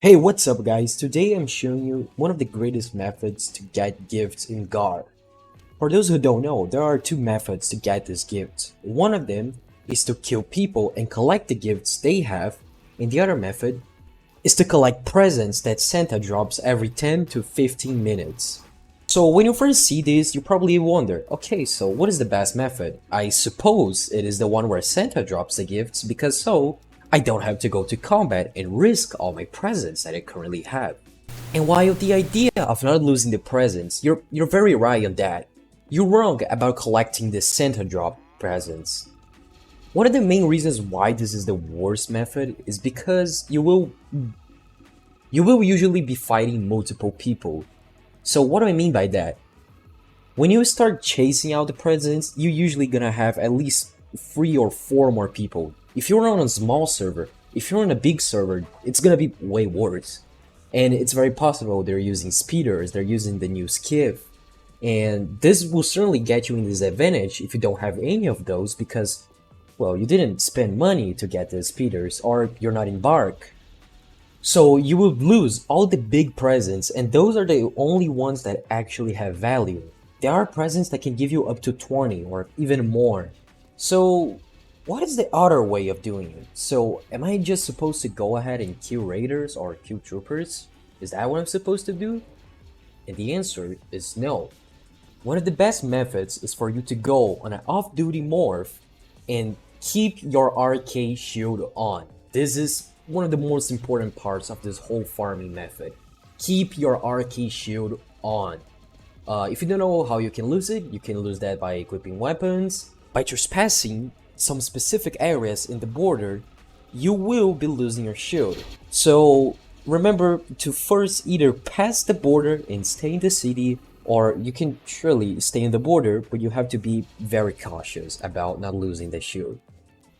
Hey, what's up guys? Today I'm showing you one of the greatest methods to get gifts in GAR. For those who don't know, there are two methods to get this gift. One of them is to kill people and collect the gifts they have, and the other method is to collect presents that Santa drops every 10 to 15 minutes. So when you first see this, you probably wonder, okay, so what is the best method? I suppose it is the one where Santa drops the gifts because I don't have to go to combat and risk all my presents that I currently have. And while the idea of not losing the presents, you're very right on that. You're wrong about collecting the Santa drop presents. One of the main reasons why this is the worst method is because you will usually be fighting multiple people. So what do I mean by that? When you start chasing out the presents, you're usually gonna have at least 3 or 4 more people. If you're on a small server, if you're on a big server, it's gonna be way worse. And it's very possible they're using speeders, they're using the new skiff. And this will certainly get you in disadvantage if you don't have any of those because, well, you didn't spend money to get the speeders or you're not in bark. So you will lose all the big presents, and those are the only ones that actually have value. There are presents that can give you up to 20 or even more. So what is the other way of doing it? So am I just supposed to go ahead and kill raiders or kill troopers? Is that what I'm supposed to do? And the answer is no. One of the best methods is for you to go on an off-duty morph and keep your RK shield on. This is one of the most important parts of this whole farming method. Keep your RK shield on. If you don't know how you can lose it, you can lose that by equipping weapons. By trespassing some specific areas in the border, you will be losing your shield. So remember to first either pass the border and stay in the city, or you can surely stay in the border, but you have to be very cautious about not losing the shield.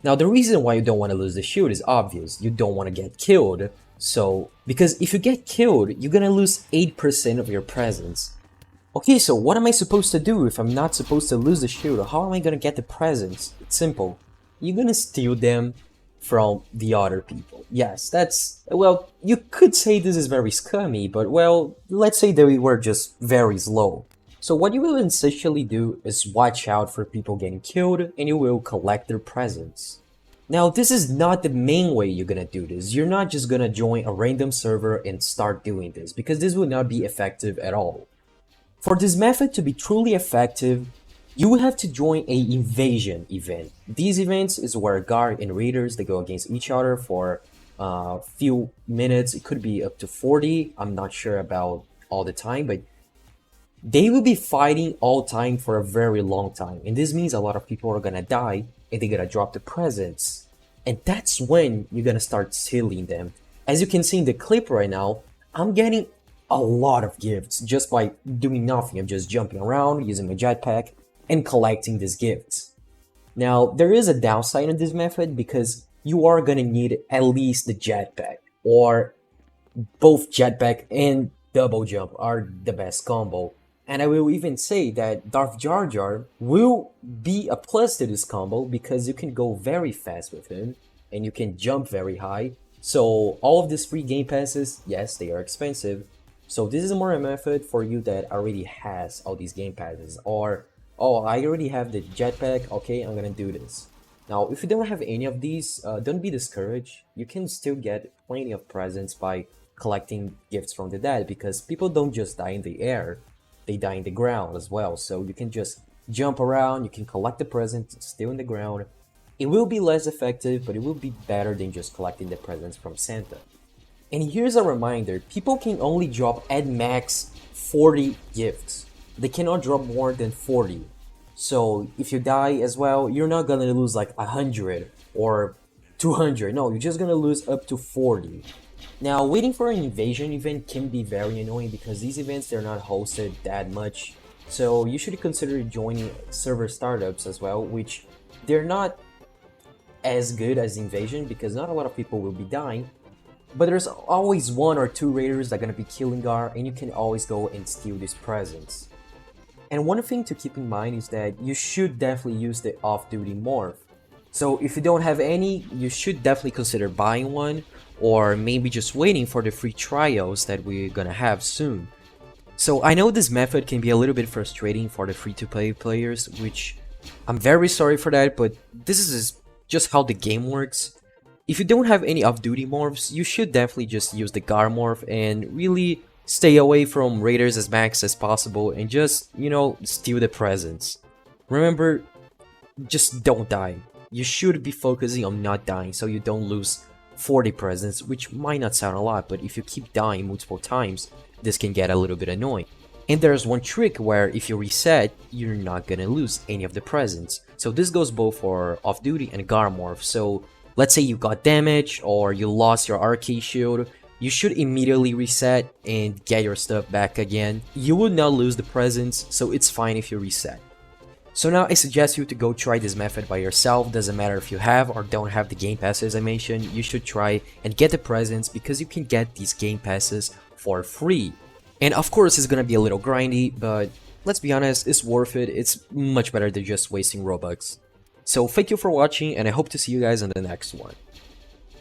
Now, the reason why you don't want to lose the shield is obvious. You don't want to get killed. So, because if you get killed, you're gonna lose 8% of your presents. Okay, so what am I supposed to do if I'm not supposed to lose the shield? How am I gonna get the presents? It's simple. You're gonna steal them from the other people. Yes, well, you could say this is very scummy, but well, let's say that we were just very slow. So what you will essentially do is watch out for people getting killed and you will collect their presents. Now, this is not the main way you're gonna do this. You're not just gonna join a random server and start doing this because this would not be effective at all. For this method to be truly effective, you will have to join a invasion event. These events is where guard and raiders, they go against each other for a few minutes. It could be up to 40. I'm not sure about all the time, but they will be fighting all time for a very long time. And this means a lot of people are gonna die and they're gonna drop the presents. And that's when you're gonna start stealing them. As you can see in the clip right now, I'm getting a lot of gifts just by doing nothing. I'm just jumping around, using my jetpack, and collecting these gifts. Now, there is a downside in this method because you are gonna need at least the jetpack, or both jetpack and double jump are the best combo. And I will even say that Darth Jar Jar will be a plus to this combo because you can go very fast with him and you can jump very high. So all of these free game passes, yes, they are expensive. So this is more a method for you that already has all these game passes, or, oh, I already have the jetpack, okay, I'm gonna do this. Now, if you don't have any of these, don't be discouraged. You can still get plenty of presents by collecting gifts from the dead because people don't just die in the air. They die in the ground as well, so you can just jump around, you can collect the presents still in the ground. It will be less effective, but it will be better than just collecting the presents from Santa. And here's a reminder, people can only drop at max 40 gifts. They cannot drop more than 40. So if you die as well, you're not gonna lose like 100 or 200, no, you're just gonna lose up to 40. Now, waiting for an invasion event can be very annoying because these events, they're not hosted that much. So you should consider joining server startups as well, which they're not as good as invasion because not a lot of people will be dying. But there's always 1 or 2 raiders that are gonna be killing GAR, and you can always go and steal these presents. And one thing to keep in mind is that you should definitely use the off-duty morph. So if you don't have any, you should definitely consider buying one, or maybe just waiting for the free trials that we're gonna have soon. So I know this method can be a little bit frustrating for the free-to-play players, which I'm very sorry for that, but this is just how the game works. If you don't have any off-duty morphs, you should definitely just use the GAR morph and really stay away from raiders as max as possible and just, you know, steal the presents. Remember, just don't die. You should be focusing on not dying so you don't lose 40 presents, which might not sound a lot, but if you keep dying multiple times, this can get a little bit annoying. And there's one trick where if you reset, you're not gonna lose any of the presents. So this goes both for off-duty and GAR morph. So let's say you got damaged or you lost your arcade shield, you should immediately reset and get your stuff back again. You will not lose the presents, so it's fine if you reset. So now I suggest you to go try this method by yourself. Doesn't matter if you have or don't have the game passes I mentioned, you should try and get the presents because you can get these game passes for free. And of course it's gonna be a little grindy, but let's be honest, it's worth it. It's much better than just wasting Robux. So thank you for watching and I hope to see you guys in the next one.